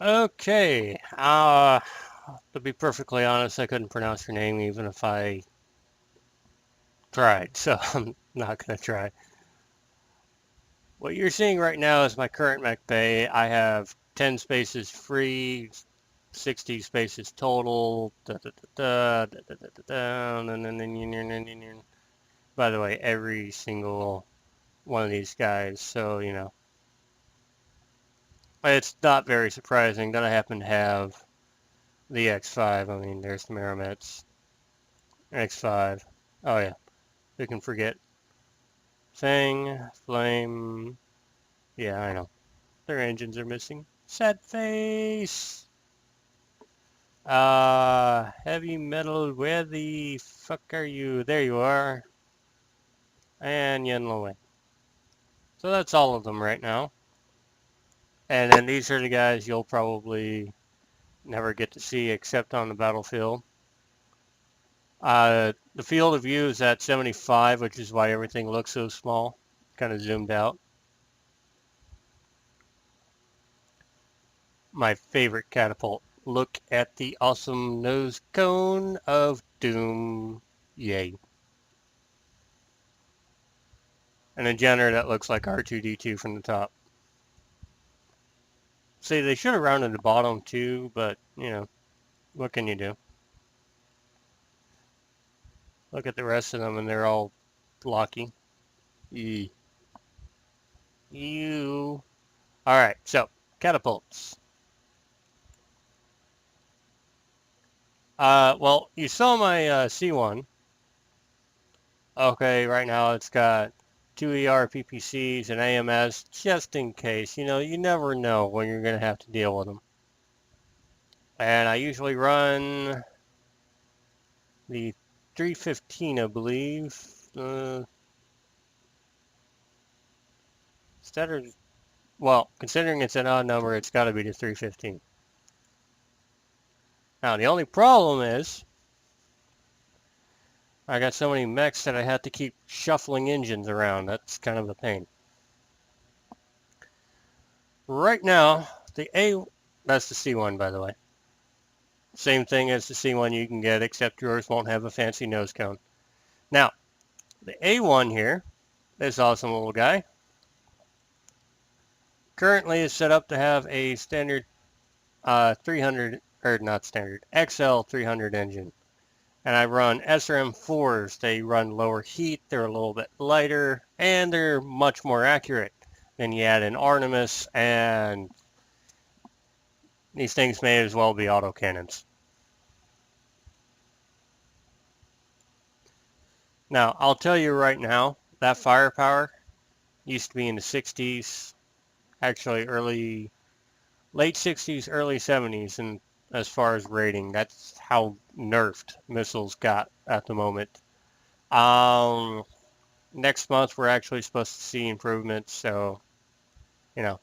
Okay. To be perfectly honest, I couldn't pronounce your name even if I tried, so I'm not gonna try. What you're seeing right now is my current mech bay. I have 10 spaces free, 60 spaces total. By the way, every single one of these guys, so it's not very surprising that I happen to have the X5. I mean, there's the Maramets. X5. Oh yeah, who can forget? Fang, Flame. Yeah, I know. Their engines are missing. Sad face. Heavy metal, where the fuck are you? There you are. And Yen Wei. So that's all of them right now. And then these are the guys you'll probably never get to see except on the battlefield. The field of view is at 75, which is why everything looks so small, kind of zoomed out. My favorite catapult. Look at the awesome nose cone of doom. Yay. And a Jenner that looks like R2-D2 from the top. See, they should have rounded the bottom too, but, what can you do? Look at the rest of them and they're all blocky. Eee. Ew. Alright, so, catapults. Well, you saw my C1. Okay, right now it's got 2 ER PPCs and AMS just in case. You never know when you're going to have to deal with them. And I usually run the 315, I believe. Standard, well, considering it's an odd number, it's got to be the 315. Now, the only problem is I got so many mechs that I have to keep shuffling engines around. That's kind of a pain. Right now, that's the C1, by the way. Same thing as the C1 you can get, except yours won't have a fancy nose cone. Now, the A1 here, this awesome little guy, currently is set up to have a standard 300, or not standard, XL 300 engine. And I run SRM4s. They run lower heat, they're a little bit lighter, and they're much more accurate. Then you add an Artemis, and these things may as well be autocannons. Now, I'll tell you right now, that firepower used to be in the 60s, actually late 60s, early 70s, and as far as rating, that's how nerfed missiles got at the moment. Um, Next month we're actually supposed to see improvements, so you know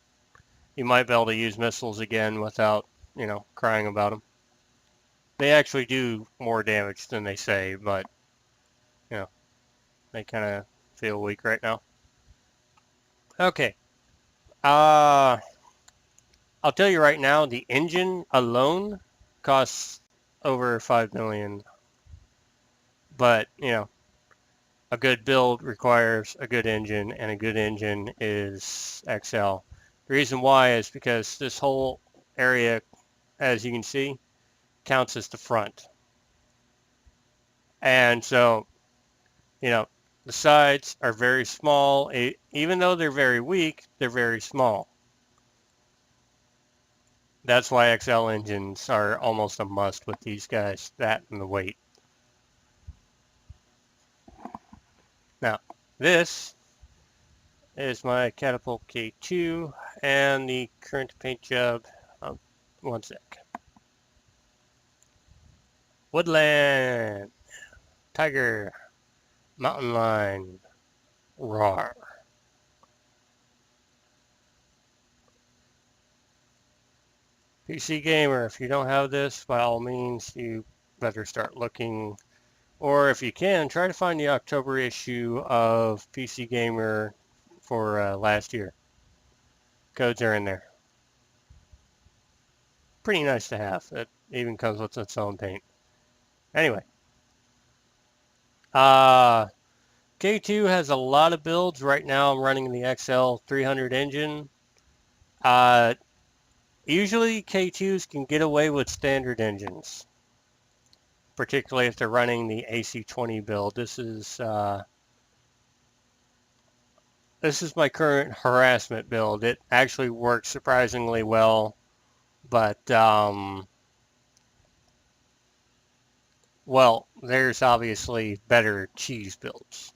you might be able to use missiles again without crying about them. They actually do more damage than they say, but you know they kind of feel weak right now. Okay, uh, I'll tell you right now, the engine alone costs over 5 million, but a good build requires a good engine, and a good engine is XL. The reason why is because this whole area, as you can see, counts as the front. And so, you know, the sides are very small. Even though they're very weak, they're very small. That's why XL engines are almost a must with these guys, that and the weight. Now, this is my Catapult K2 and the current paint job. One sec. Woodland, Tiger, Mountain Lion, Roar. PC Gamer, if you don't have this, by all means, you better start looking. Or if you can, try to find the October issue of PC Gamer for last year. Codes are in there. pretty nice to have. It even comes with its own paint. Anyway, K2 has a lot of builds. Right now I'm running the XL 300 engine. Usually K2s can get away with standard engines, particularly if they're running the AC20 build. This is my current harassment build. It actually works surprisingly well, but well, there's obviously better cheese builds,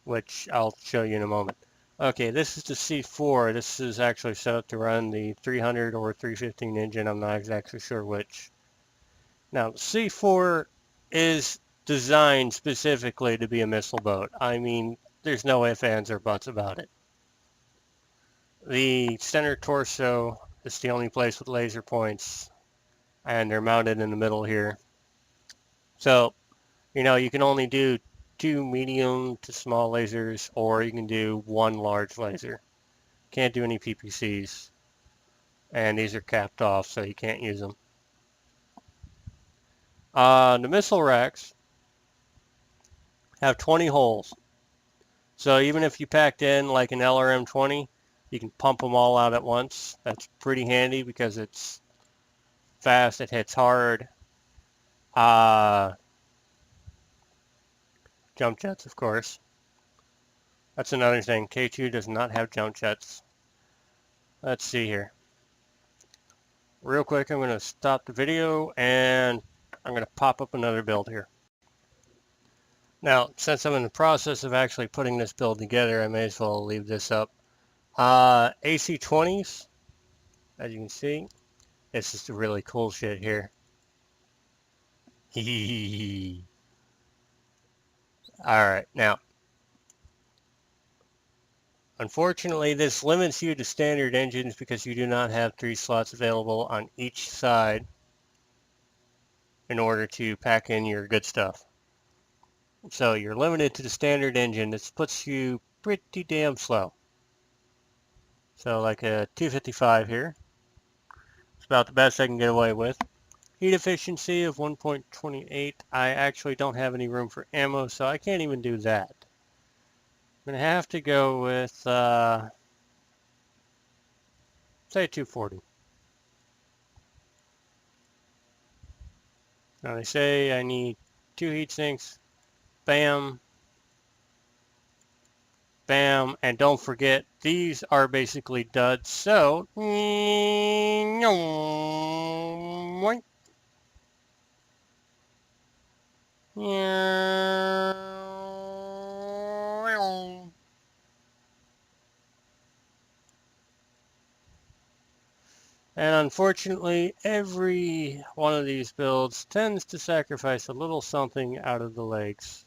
which I'll show you in a moment. Okay, this is the C4. This is actually set up to run the 300 or 315 engine. I'm not exactly sure which. Now, C4 is designed specifically to be a missile boat. I mean, there's no ifs, ands, or buts about it. The center torso is the only place with laser points, and they're mounted in the middle here. So, you can only do 2 medium to small lasers, or you can do 1 large laser. Can't do any PPCs, and these are capped off, so you can't use them. The missile racks have 20 holes. So even if you packed in like an LRM-20, you can pump them all out at once. That's pretty handy because it's fast, it hits hard. Jump jets, of course. That's another thing. K2 does not have jump jets. Let's see here. Real quick, I'm going to stop the video and I'm going to pop up another build here. Now, since I'm in the process of actually putting this build together, I may as well leave this up. AC20s, as you can see, this is the really cool shit here. Alright, now, unfortunately, this limits you to standard engines because you do not have 3 slots available on each side in order to pack in your good stuff. So you're limited to the standard engine. This puts you pretty damn slow. So like a 255 here. It's about the best I can get away with. Heat efficiency of 1.28. I actually don't have any room for ammo, so I can't even do that. I'm going to have to go with, say 240. Now they say I need 2 heat sinks. Bam. Bam. And don't forget, these are basically duds. So, and unfortunately, every one of these builds tends to sacrifice a little something out of the legs.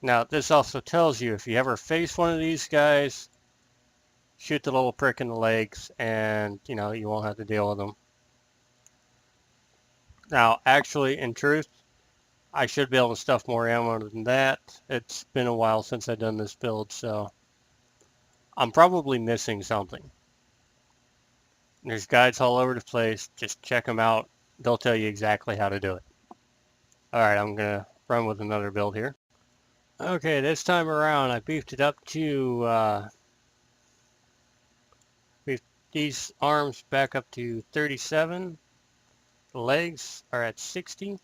Now, this also tells you if you ever face one of these guys, shoot the little prick in the legs and, you won't have to deal with them. Now, actually, in truth, I should be able to stuff more ammo than that. It's been a while since I've done this build, so I'm probably missing something. There's guides all over the place. Just check them out. They'll tell you exactly how to do it. Alright, I'm going to run with another build here. Okay, this time around I beefed it up to, beefed these arms back up to 37. The legs are at 60.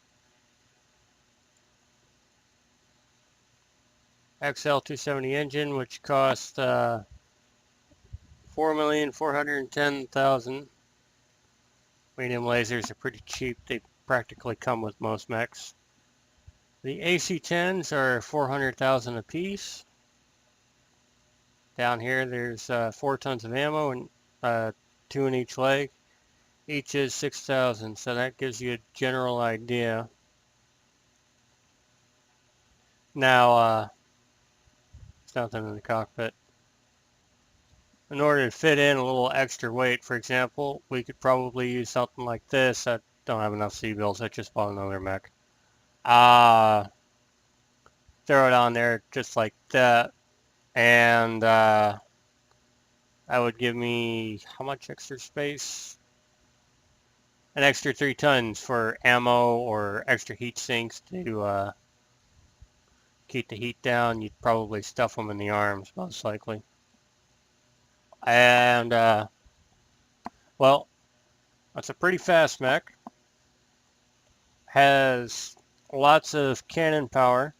XL 270 engine, which cost 4,410,000. Medium lasers are pretty cheap. They practically come with most mechs. The AC-10s are 400,000 apiece. Down here there's 4 tons of ammo and 2 in each leg. Each is 6,000, so that gives you a general idea. Now, there's nothing in the cockpit. In order to fit in a little extra weight, for example, we could probably use something like this. I don't have enough C-bills. I just bought another mech. Throw it on there just like that. And That would give me how much extra space? An extra 3 tons for ammo or extra heat sinks to keep the heat down. You'd probably stuff them in the arms, most likely. And, well, that's a pretty fast mech. Has lots of cannon power.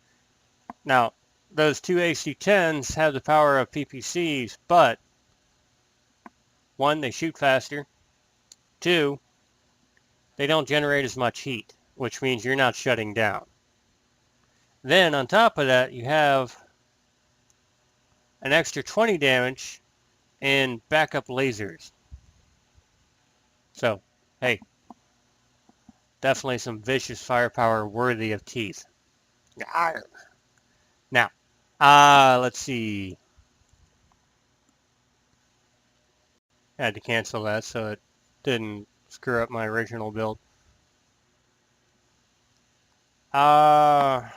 Now, those two AC-10s have the power of PPCs, but one, they shoot faster. Two, they don't generate as much heat, which means you're not shutting down. Then on top of that, you have an extra 20 damage in backup lasers. So, hey, definitely some vicious firepower worthy of teeth. Now, let's see. I had to cancel that so it didn't screw up my original build. Now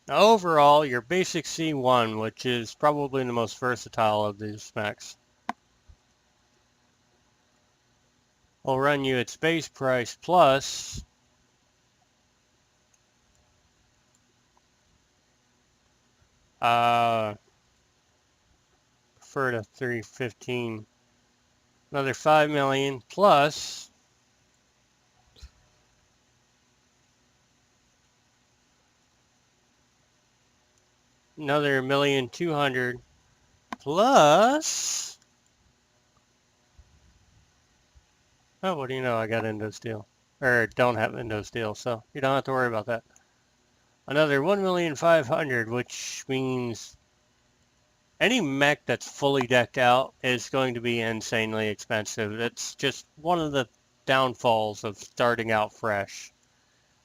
overall, your basic C1, which is probably the most versatile of these specs, will run you its base price plus prefer to 315, another 5 million plus another 1,200,000 plus, oh, what do you know, I got Indo Steel, or don't have Indo Steel, so you don't have to worry about that. Another 1,500,000, which means any mech that's fully decked out is going to be insanely expensive. It's just one of the downfalls of starting out fresh.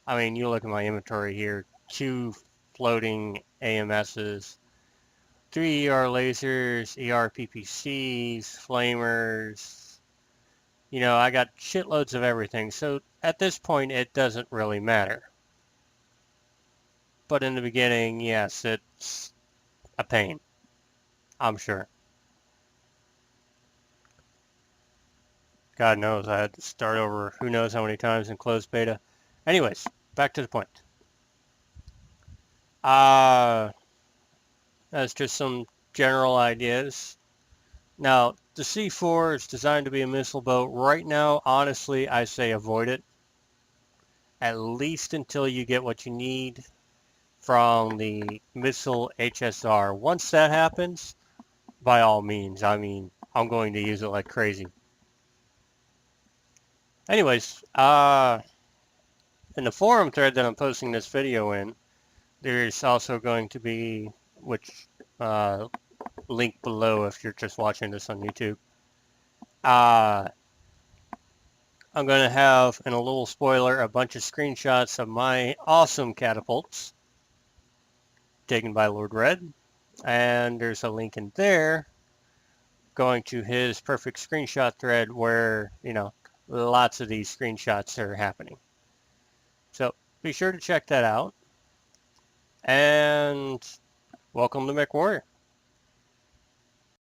I mean, you look at my inventory here, 2 floating AMSs, 3 ER lasers, ER PPCs, flamers. You know, I got shitloads of everything. So at this point, it doesn't really matter. But in the beginning, yes, it's a pain, I'm sure. God knows I had to start over who knows how many times in closed beta. Anyways, back to the point. That's just some general ideas. Now, the C4 is designed to be a missile boat. Right now, honestly, I say avoid it. At least until you get what you need from the missile HSR. Once that happens, by all means, I mean, I'm going to use it like crazy. Anyways, in the forum thread that I'm posting this video in, there's also going to be, which link below if you're just watching this on YouTube. I'm going to have, in a little spoiler, a bunch of screenshots of my awesome catapults taken by Lord Red. And there's a link in there going to his perfect screenshot thread where, you know, lots of these screenshots are happening. So be sure to check that out. And welcome to MWO O.B.